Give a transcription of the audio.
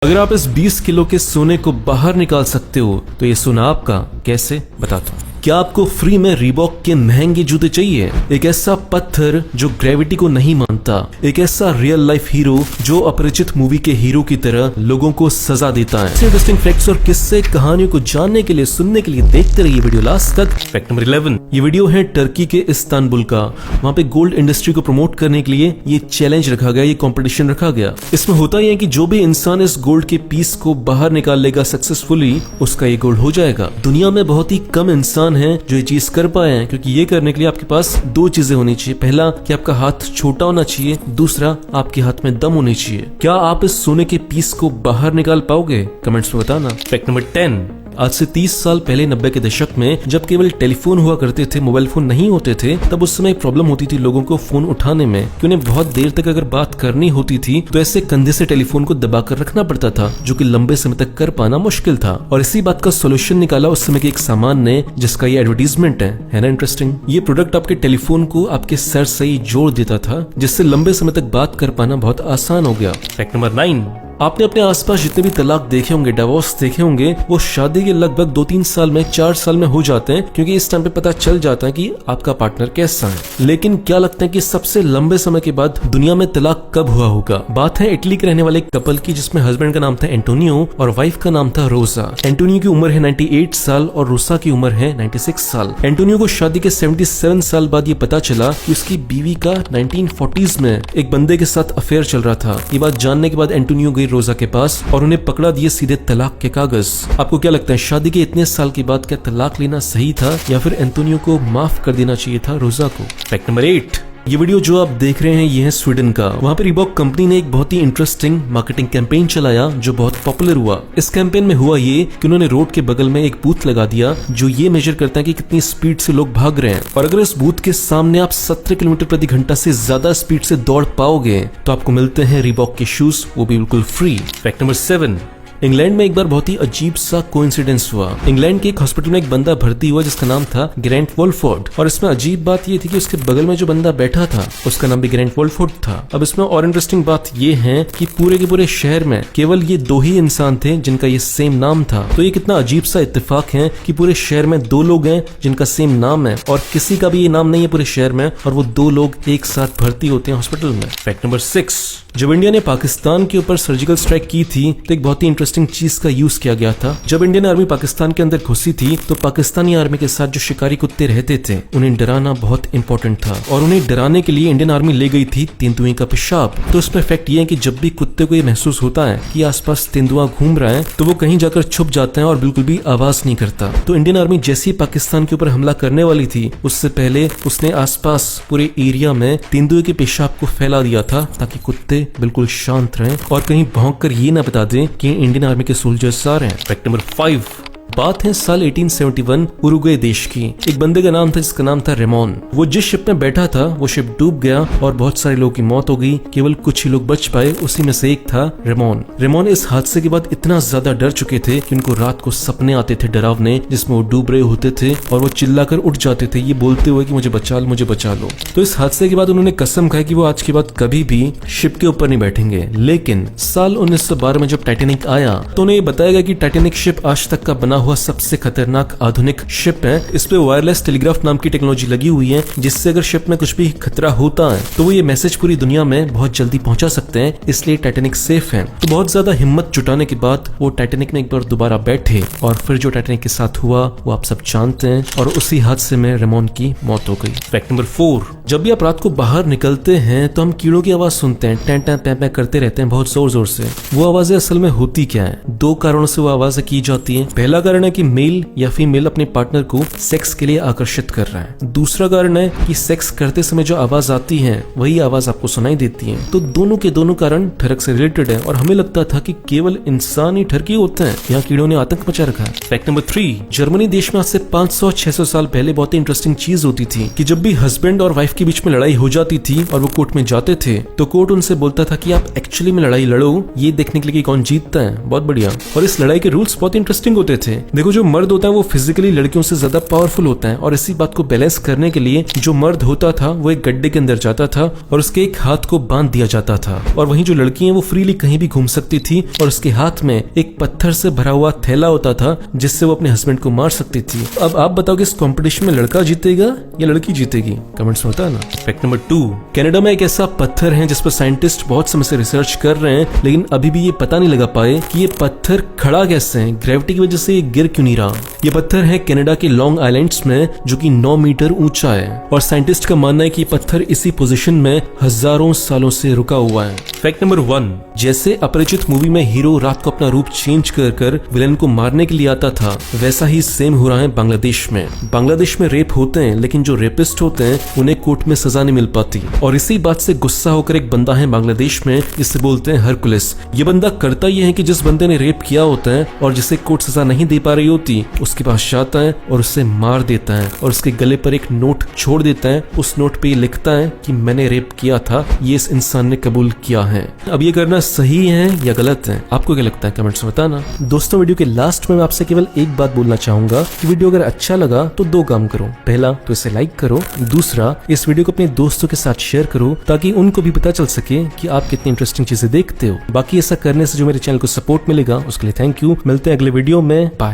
अगर आप इस 20 किलो के सोने को बाहर निकाल सकते हो तो ये सोना आपका, कैसे बताता हूँ। क्या आपको फ्री में रीबॉक के महंगे जूते चाहिए? एक ऐसा पत्थर जो ग्रेविटी को नहीं मानता, एक ऐसा रियल लाइफ हीरो जो अपरिचित मूवी के हीरो की तरह लोगों को सजा देता है। इंटरेस्टिंग फैक्ट्स और किस्से कहानियों को जानने के लिए, सुनने के लिए देखते रहिए वीडियो लास्ट तक। फैक्ट नंबर 11, ये वीडियो है टर्की के इस्तांबुल का। वहाँ पे गोल्ड इंडस्ट्री को प्रमोट करने के लिए ये चैलेंज रखा गया, ये कॉम्पिटिशन रखा गया। इसमें होता ही है कि जो भी इंसान इस गोल्ड के पीस को बाहर निकाल लेगा सक्सेसफुली, उसका ये गोल्ड हो जाएगा। दुनिया में बहुत ही कम इंसान हैं जो ये चीज कर पाए हैं, क्योंकि ये करने के लिए आपके पास दो चीजें होनी चाहिए। पहला कि आपका हाथ छोटा होना चाहिए, दूसरा आपके हाथ में दम होनी चाहिए। क्या आप इस सोने के पीस को बाहर निकाल पाओगे? कमेंट्स में बताना। फैक्ट नंबर 10, आज से 30 साल पहले 90 के दशक में जब केवल टेलीफोन हुआ करते थे, मोबाइल फोन नहीं होते थे, तब उस समय प्रॉब्लम होती थी लोगों को फोन उठाने में कि उन्हें बहुत देर तक अगर बात करनी होती थी तो ऐसे कंधे से टेलीफोन को दबाकर रखना पड़ता था, जो कि लंबे समय तक कर पाना मुश्किल था। और इसी बात का सोल्यूशन निकाला उस समय के एक सामान ने, जिसका ये एडवर्टीजमेंट है ना इंटरेस्टिंग। ये प्रोडक्ट आपके टेलीफोन को आपके सर से ही जोड़ देता था, जिससे लंबे समय तक बात कर पाना बहुत आसान हो गया। फैक्ट नंबर 9, आपने अपने आसपास जितने भी तलाक देखे होंगे, डिवोर्स देखे होंगे, वो शादी के लगभग 2-3 साल में, 4 साल में हो जाते हैं, क्योंकि इस टाइम पे पता चल जाता है कि आपका पार्टनर कैसा है। लेकिन क्या लगता है कि सबसे लंबे समय के बाद दुनिया में तलाक कब हुआ होगा? बात है इटली के रहने वाले कपल की, जिसमें हस्बैंड का नाम था एंटोनियो और वाइफ का नाम था रोसा। एंटोनियो की उम्र है 98 साल और रोसा की उम्र है 96 साल। एंटोनियो को शादी के 77 साल बाद ये पता चला कि उसकी बीवी का 1940s में एक बंदे के साथ अफेयर चल रहा था। ये बात जानने के बाद एंटोनियो गई रोसा के पास और उन्हें पकड़ा दिए सीधे तलाक के कागज। आपको क्या लगता है, शादी के इतने साल के बाद क्या तलाक लेना सही था या फिर एंटोनियो को माफ कर देना चाहिए था रोसा को? फैक्ट नंबर 8, ये वीडियो जो आप देख रहे हैं ये है स्वीडन का। वहाँ पे रीबॉक कंपनी ने एक बहुत ही इंटरेस्टिंग मार्केटिंग कैंपेन चलाया जो बहुत पॉपुलर हुआ। इस कैंपेन में हुआ ये कि उन्होंने रोड के बगल में एक बूथ लगा दिया जो ये मेजर करता है कि कितनी स्पीड से लोग भाग रहे हैं, और अगर इस बूथ के सामने आप 17 किलोमीटर प्रति घंटा से ज्यादा स्पीड से दौड़ पाओगे तो आपको मिलते हैं रीबॉक के शूज, वो भी बिल्कुल फ्री। फैक्ट नंबर 7, इंग्लैंड में एक बार बहुत ही अजीब सा कोइंसिडेंस हुआ। इंग्लैंड के एक हॉस्पिटल में एक बंदा भर्ती हुआ जिसका नाम था ग्रैंट वोल्फोर्ड, और इसमें अजीब बात ये थी कि उसके बगल में जो बंदा बैठा था उसका नाम भी ग्रैंट वोल्फोर्ड था। अब इसमें और इंटरेस्टिंग बात ये है कि पूरे के पूरे शहर में केवल ये 2 ही इंसान थे जिनका ये सेम नाम था। तो ये कितना अजीब सा इत्तेफाक है कि पूरे शहर में 2 लोग हैं जिनका सेम नाम है, और किसी का भी ये नाम नहीं है पूरे शहर में, और वो 2 लोग एक साथ भर्ती होते हैं हॉस्पिटल में। फैक्ट नंबर 6, जब इंडिया ने पाकिस्तान के ऊपर सर्जिकल स्ट्राइक की थी तो एक बहुत ही इंटरेस्टिंग चीज का यूज किया गया था। जब इंडियन आर्मी पाकिस्तान के अंदर घुसी थी तो पाकिस्तानी आर्मी के साथ जो शिकारी कुत्ते रहते थे उन्हें डराना बहुत इंपॉर्टेंट था, और उन्हें डराने के लिए इंडियन आर्मी ले गई थी तेंदुए का पेशाब। तो इसमें फैक्ट ये है कि जब भी कुत्ते को ये महसूस होता है कि आसपास तेंदुआ घूम रहा है तो वो कहीं जाकर छुप जाता है और बिल्कुल भी आवाज नहीं करता। तो इंडियन आर्मी जैसे ही पाकिस्तान के ऊपर हमला करने वाली थी उससे पहले उसने आसपास पूरे एरिया में तेंदुए के पेशाब को फैला दिया था ताकि कुत्ते बिल्कुल शांत रहें और कहीं भौंक कर ये ना बता दें कि इंडियन आर्मी के सोल्जर्स आ रहे हैं। फैक्ट नंबर 5, बात है साल 1871 उरुग्वे देश की। एक बंदे का नाम था जिसका नाम था रेमोन। वो जिस शिप में बैठा था वो शिप डूब गया और बहुत सारे लोगों की मौत हो गई, केवल कुछ ही लोग बच पाए, उसी में से एक था रेमोन। रेमोन इस हादसे के बाद इतना ज्यादा डर चुके थे कि उनको रात को सपने आते थे डरावने, जिसमें वो डूब रहे होते थे और वो चिल्लाकर उठ जाते थे ये बोलते हुए कि मुझे बचा लो, मुझे बचा लो। तो इस हादसे के बाद उन्होंने कसम खाई कि वो आज के बाद कभी भी शिप के ऊपर नहीं बैठेंगे। लेकिन साल 1912 में जब टाइटैनिक आया तो उन्हें बताया गया कि टाइटैनिक शिप आज तक का बना हुआ सबसे खतरनाक आधुनिक शिप है। इस पे वायरलेस टेलीग्राफ नाम की टेक्नोलॉजी लगी हुई है, जिससे अगर शिप में कुछ भी खतरा होता है तो वो ये मैसेज पूरी दुनिया में बहुत जल्दी पहुंचा सकते हैं, इसलिए टाइटैनिक सेफ है। तो बहुत ज्यादा हिम्मत जुटाने के बाद वो टाइटैनिक में एक बार दोबारा बैठे, और फिर जो टाइटैनिक के साथ हुआ वो आप सब जानते हैं, और उसी हादसे में रेमोन की मौत हो गई। फैक्ट नंबर 4, जब भी आप रात को बाहर निकलते हैं तो हम कीड़ों की आवाज सुनते हैं, टैं टैं पैं पैं करते रहते हैं बहुत जोर जोर से। वो आवाजें असल में होती क्या है? 2 कारणों से वो आवाजें की जाती है। पहला कारण है कि मेल या फीमेल अपने पार्टनर को सेक्स के लिए आकर्षित कर रहा है। दूसरा कारण है कि सेक्स करते समय जो आवाज आती है वही आवाज आपको सुनाई देती है। तो दोनों के दोनों कारण ठरक से रिलेटेड है, और हमें लगता था कि केवल इंसान ही ठरकी होते हैं, यहाँ कीड़ों ने आतंक मचा रखा है। फैक्ट नंबर 3, जर्मनी देश में आज से 500-600 साल पहले बहुत ही इंटरेस्टिंग चीज होती थी कि जब भी हस्बैंड और वाइफ के बीच में लड़ाई हो जाती थी और वो कोर्ट में जाते थे तो कोर्ट उनसे बोलता था कि आप एक्चुअली में लड़ाई लड़ो, ये देखने के लिए कि कौन जीतता है। बहुत बढ़िया। और इस लड़ाई के रूल्स बहुत इंटरेस्टिंग होते थे देखो जो मर्द होता है वो फिजिकली लड़कियों से ज्यादा पावरफुल होता है और इसी बात को बैलेंस करने के लिए जो मर्द होता था वो एक गड्ढे के अंदर जाता था और उसके एक हाथ को बांध दिया जाता था, और वहीं जो लड़की है वो फ्रीली कहीं भी घूम सकती थी और उसके हाथ में एक पत्थर से भरा हुआ थैला होता था जिससे वो अपने हस्बैंड को मार सकती थी। अब आप बताओ कि इस कंपटीशन में लड़का जीतेगा या लड़की जीतेगी? कमेंट्स में बताना। फैक्ट नंबर 2, कनाडा में एक ऐसा पत्थर है जिस पर साइंटिस्ट बहुत समय से रिसर्च कर रहे हैं लेकिन अभी भी ये पता नहीं लगा पाए कि ये पत्थर खड़ा कैसे है, ग्रेविटी की वजह से ये गिर क्यों नहीं रहा। ये पत्थर है कनाडा के लॉन्ग आइलैंड्स में जो कि 9 मीटर ऊंचा है और साइंटिस्ट का मानना है कि पत्थर इसी पोजीशन में हजारों सालों से रुका हुआ है। फैक्ट नंबर 1, जैसे अपरिचित मूवी में हीरो रात को अपना रूप चेंज कर विलेन को मारने के लिए आता था, वैसा ही सेम हो रहा है बांग्लादेश में। बांग्लादेश में रेप होते हैं लेकिन जो रेपिस्ट होते हैं उन्हें कोर्ट में सजा नहीं मिल पाती और इसी बात से गुस्सा होकर एक बंदा है बांग्लादेश में, जिसे बोलते हैं हरकुलिस। ये बंदा करता यह है कि जिस बंदे ने रेप किया होता है और जिसे कोर्ट सजा नहीं दे पा रही होती उसके पास जाता है और उसे मार देता है और उसके गले पर एक नोट छोड़ देता है। उस नोट पे लिखता है कि मैंने रेप किया था, ये इस इंसान ने कबूल किया है। अब ये करना सही है या गलत है, आपको क्या लगता है? कमेंट्स में बताना। दोस्तों वीडियो के लास्ट में मैं आपसे केवल एक बात बोलना चाहूंगा कि वीडियो अगर अच्छा लगा तो 2 काम करो। पहला तो इसे लाइक करो, दूसरा इस वीडियो को अपने दोस्तों के साथ शेयर करो ताकि उनको भी पता चल सके कि आप कितनी इंटरेस्टिंग चीजें देखते हो। बाकी ऐसा करने से जो मेरे चैनल को सपोर्ट मिलेगा उसके लिए थैंक यू। मिलते हैं अगले वीडियो में, बाय।